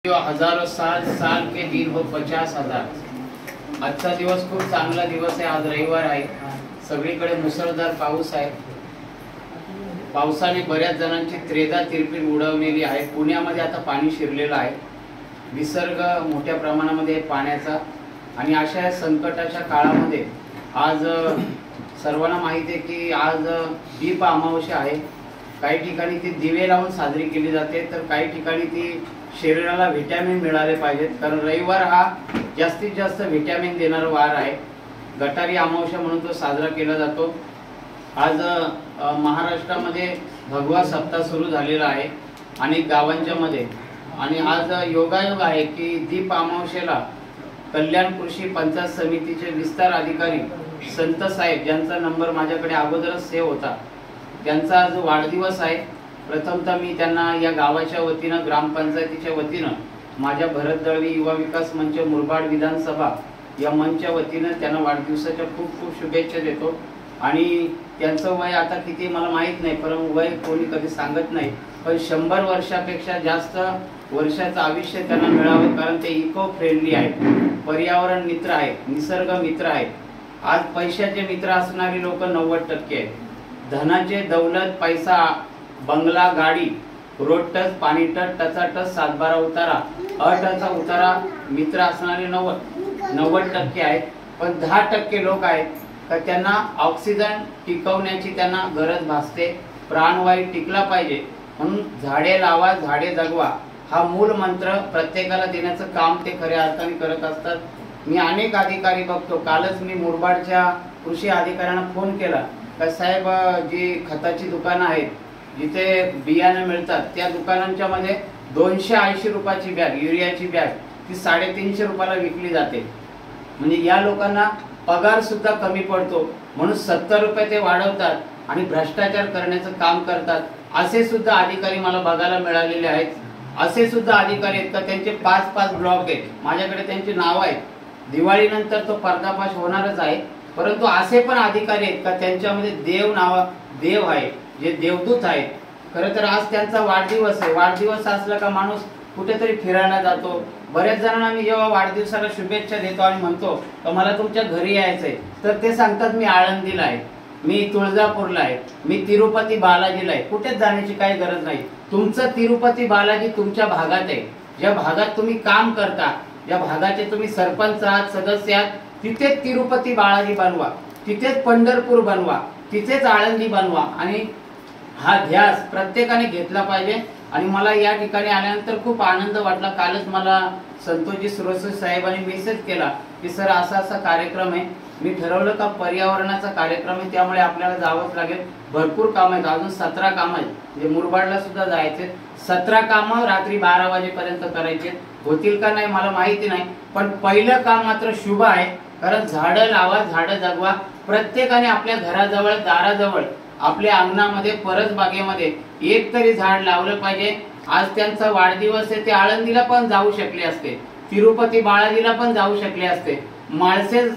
जो हजारों साल साल के दिन हो 50,000। आजचा दिवस खूप चांगला दिवस आहे। आज रविवार आहे, सगळीकडे मुसळधार पाऊस आहे। पावसाने बऱ्याच जणांची त्रेधा तिरपीट उडवलेली आहे। पुण्यामध्ये आता पाणी शिरलेलं आहे, विसर्ग मोठ्या प्रमाणामध्ये पाण्याचा। आणि अशा संकटाच्या काळामध्ये आज सर्वांना माहिती आहे की आज दीप अमावस्या आहे। काही ठिकाणी ती दिवे लावून साजरी केली जाते, तर काही ठिकाणी ती शरीराला व्हिटॅमिन मिळाले पाहिजेत, कारण रविवार हा जास्तीत जास्त व्हिटॅमिन देणारा वार आहे। गटारी अमावस्या म्हणून तो साजरा केला जातो। आज महाराष्ट्रामध्ये भगवा सप्ताह सुरू झालेला आहे अनेक गावांच्या मध्ये। आणि आज योगायोग आहे की दीप अमावस्येला कल्याण कृषी पंचायत समितीचे विस्तार अधिकारी संत साहेब, ज्यांचा नंबर माझ्याकडे अगोदरच सेव्ह होता, त्यांचा आज वाढदिवस आहे। प्रथमतः मी त्यांना या गावाच्या वतीनं, ग्रामपंचायतीच्या वतीनं, माझ्या भरत दळवी युवा विकास मंच मुरबाड विधानसभा या मंचच्या वतीनं त्यांना वाढदिवसाच्या खूप खूप शुभेच्छा देतो। आणि त्यांचं वय आता किती मला माहित नाही, परंतु वय कोणी कधी सांगत नाही, पण 100 वर्षापेक्षा जास्त वर्षाचं आयुष्य त्यांना मिळावं, कारण ते इको फ्रेंडली आहेत, पर्यावरण मित्र आहेत, निसर्ग मित्र आहेत। आज पैशाचे मित्र असणारी लोक 90% आहेत। धनाचे, दौलत, पैसा, बंगला, गाडी, रोड टच, पाणी टच, टचा टच, 7-12 उतारा, अटचा उतारा मित्र असणारे 90% आहेत। पण 10% लोक आहेत तर त्यांना ऑक्सिजन टिकवण्याची त्यांना गरज भासते, प्राणवायू टिकला पाहिजे म्हणून झाडे लावा, झाडे जगवा हा मूल मंत्र प्रत्येकाला देण्याचं काम ते खऱ्या अर्थाने करत असतात। मी अनेक अधिकारी बघतो, कालच मी मुरबाडच्या कृषी अधिकाऱ्यांना फोन केला का साहेब, जी खताची दुकानं आहेत जिथे बियाणे मिळतात त्या दुकानांच्या मध्ये 280 रुपयाची बॅग, युरियाची बॅग ती 350 रुपयाला विकली जाते। म्हणजे या लोकांना पगार सुद्धा कमी पडतो म्हणून 70 रुपये ते वाढवतात आणि भ्रष्टाचार करण्याचं काम करतात। असे सुद्धा अधिकारी मला बघायला मिळालेले आहेत। असे सुद्धा अधिकारी आहेत का त्यांचे 5-5 ब्लॉक आहेत, माझ्याकडे त्यांची नाव आहेत। दिवाळीनंतर तो पर्दाफाश होणारच आहे, परंतु असे पण अधिकारी आहेत का त्यांच्यामध्ये देव आहे, जे देवदूत आहेत। खरं तर आज त्यांचा वाढदिवस आहे। वाढदिवस असला का माणूस कुठेतरी फिरायला जातो। बऱ्याच जणांना मी जेव्हा वाढदिवसाला शुभेच्छा देतो आणि म्हणतो तर मला तुमच्या घरी यायचंय, तर ते सांगतात मी आळंदीला आहे, मी तुळजापूरला आहे, मी तिरुपती बालाजीला आहे। कुठेच जाण्याची काही गरज नाही। तुमचं तिरुपती बालाजी तुमच्या भागात आहे, ज्या भागात तुम्ही काम करता, ज्या भागाचे तुम्ही सरपंच आहात, सदस्य आहात, तिथेच तिरुपती बालाजी बनवा, तिथेच पंढरपूर बनवा, तिथेच आळंदी बनवा। आणि हा ध्यास प्रत्येकाने घेतला पाहिजे। आणि मला या ठिकाणी आल्यानंतर खूप आनंद वाटला। कालच मला संतोषजी सुरसे साहेबांनी मेसेज केला की सर असा कार्यक्रम आहे। मी ठरवलं का पर्यावरणाचा कार्यक्रम आहे, त्यामुळे आपल्याला जावंच लागेल। भरपूर काम आहेत, अजून 17 काम आहेत, म्हणजे मुरबाडला सुद्धा जायचे। 17 कामं रात्री 12 वाजेपर्यंत करायचे, होतील का नाही मला माहिती नाही, पण पहिलं काम मात्र शुभ आहे। कारण झाडं लावा, झाडं जगवा। प्रत्येकाने आपल्या घराजवळ, दाराजवळ, आपल्या अंगणामध्ये, परसबागेमध्ये एक तरी झाड लावलं पाहिजे। आज त्यांचा वाढदिवस आहे, ते आळंदीला पण जाऊ शकले असते, तिरुपती बालाजीला पण जाऊ शकले असते, माळशेज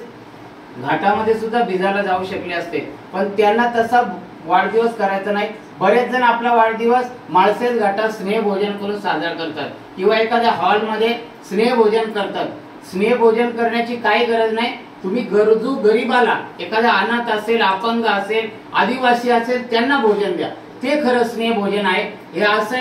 घाटामध्ये सुद्धा भिजायला जाऊ शकले असते, पण त्यांना तसा वाढदिवस करायचा नाही। बरेच जण आपला वाढदिवस माळशेज घाटात स्नेहभोजन करून साजरा करतात किंवा एखाद्या हॉलमध्ये स्नेहभोजन करतात। स्नेहभोजन करण्याची काही गरज नाही। तुम्ही गरजू गरीबाला, एखादा अनाथ असेल, अपंग असेल, आदिवासी असेल, त्यांना भोजन द्या, ते खरं स्नेहभोजन आहे। हे असं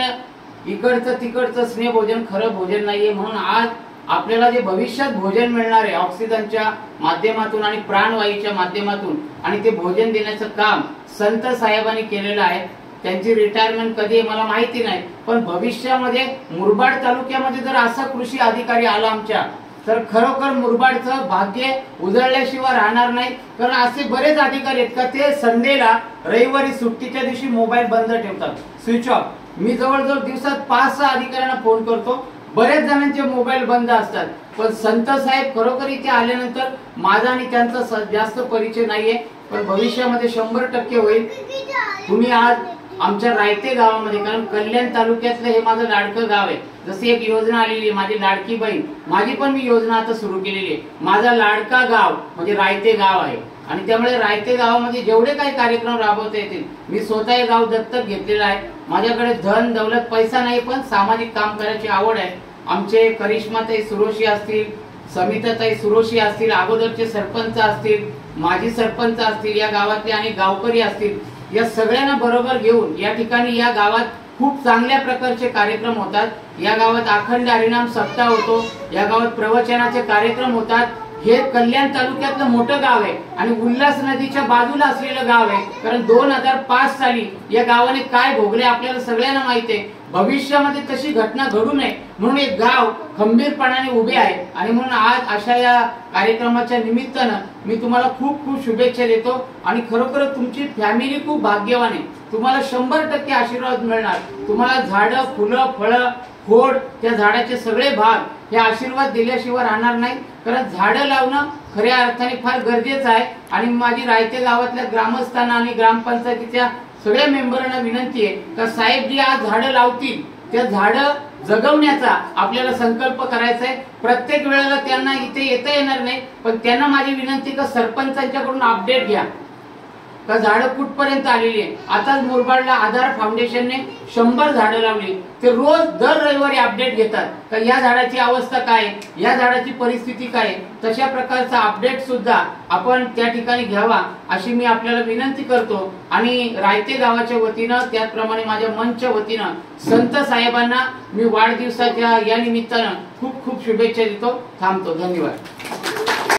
इकडचं तिकडचं स्नेहभोजन खरं भोजन नाहीये। म्हणून आज आपल्याला जे भविष्यात भोजन मिळणार आहे ऑक्सिजनच्या माध्यमातून आणि प्राणवायूच्या माध्यमातून, आणि ते भोजन देण्याचं काम संत साहेबांनी केलेलं आहे। त्यांची रिटायरमेंट कधी आहे मला माहिती नाही, पण भविष्यामध्ये मुरबाड तालुक्यामध्ये जर असा कृषी अधिकारी आला आमच्या, तर खरोखर मुरबाडचं भाग्य उजळल्याशिवाय राहणार नाही। कारण असे बरेच अधिकारी आहेत का ते संडेला, रविवारी, सुट्टीच्या दिवशी मोबाईल बंद ठेवतात, स्विच ऑफ। मी जवळजवळ दिवसात 5-6 अधिकाऱ्यांना फोन करतो, बरेच जणांचे मोबाईल बंद असतात। पण संत साहेब खरोखर इथे आल्यानंतर माझा आणि त्यांचा जास्त परिचय नाहीये, पण भविष्यामध्ये 100% होईल। तुम्ही आज आमच्या रायते गावामध्ये, कारण कल्याण तालुक्यातलं हे माझं लाडकं गाव आहे, जशी एक योजना आलेली आहे माझी लाडकी बहीण, माझी पण मी योजना आता सुरू केलेली आहे। माझा लाडका गाव म्हणजे रायते गाव आहे, आणि त्यामुळे रायते गावामध्ये जेवढे काही कार्यक्रम राबवता येतील, मी स्वतः हे गाव दत्तक घेतलेलं आहे। माझ्याकडे धन दौलत पैसा नाही, पण सामाजिक काम करायची आवड आहे। आमचे करिश्माताई सुरोशी असतील, समिताताई सुरोशी असतील, अगोदरचे सरपंच असतील, माजी सरपंच असतील, या गावातले आणि गावकरी असतील, या सगळ्यांना बरोबर घेऊन या ठिकाणी या गावात खूप चांगल्या प्रकारचे कार्यक्रम होतात। या गावात अखंड हरिनाम सप्ताह होतो, या गावात प्रवचनाचे कार्यक्रम होतात। हे कल्याण तालुक्यातलं मोठं गाव आहे आणि उल्हास नदीच्या बाजूला असलेलं गाव आहे, कारण 2005 साली या गावाने काय भोगले आपल्याला सगळ्यांना माहिती आहे। भविष्यामध्ये तशी घटना घडू नये म्हणून एक गाव खंबीरपणाने उभे आहे आणि म्हणून आज अशा या कार्यक्रमाच्या निमित्तानं मी तुम्हाला खूप खूप शुभेच्छा देतो आणि खरोखर तुमची फॅमिली खूप भाग्यवान आहे। तुम्हाला 100% आशीर्वाद मिळणार। तुम्हाला झाडं, फुलं, फळं, खोड, त्या झाडाचे सगळे भाग हे आशीर्वाद दिल्याशिवाय राहणार नाही, कारण झाडं लावणं खऱ्या अर्थाने फार गरजेचं आहे। आणि माझी रायते गावातल्या ग्रामस्थांना आणि ग्रामपंचायतीच्या सगळ्या मेंबरांना विनंती आहे का साहेब जी आज झाडं लावतील त्या झाडं जगवण्याचा आपल्याला संकल्प करायचा आहे। प्रत्येक वेळेला त्यांना इथे येता येणार नाही, पण त्यांना माझी विनंती का सरपंचांच्याकडून अपडेट घ्या का झाडं कुठपर्यंत आलेली आहे। आता मुरबाडला आधार फाउंडेशनने 100 झाडं लावली, ते रोज दर रविवारी अपडेट घेतात का या झाडाची अवस्था काय, या झाडाची परिस्थिती काय। तशा प्रकारचा अपडेट सुद्धा आपण त्या ठिकाणी घ्यावा अशी मी आपल्याला विनंती करतो। आणि रायते गावाच्या वतीनं त्याचप्रमाणे माझ्या मंचच्या वतीनं संत साहेबांना मी वाढदिवसाच्या या निमित्तानं खूप खूप शुभेच्छा देतो। थांबतो। धन्यवाद।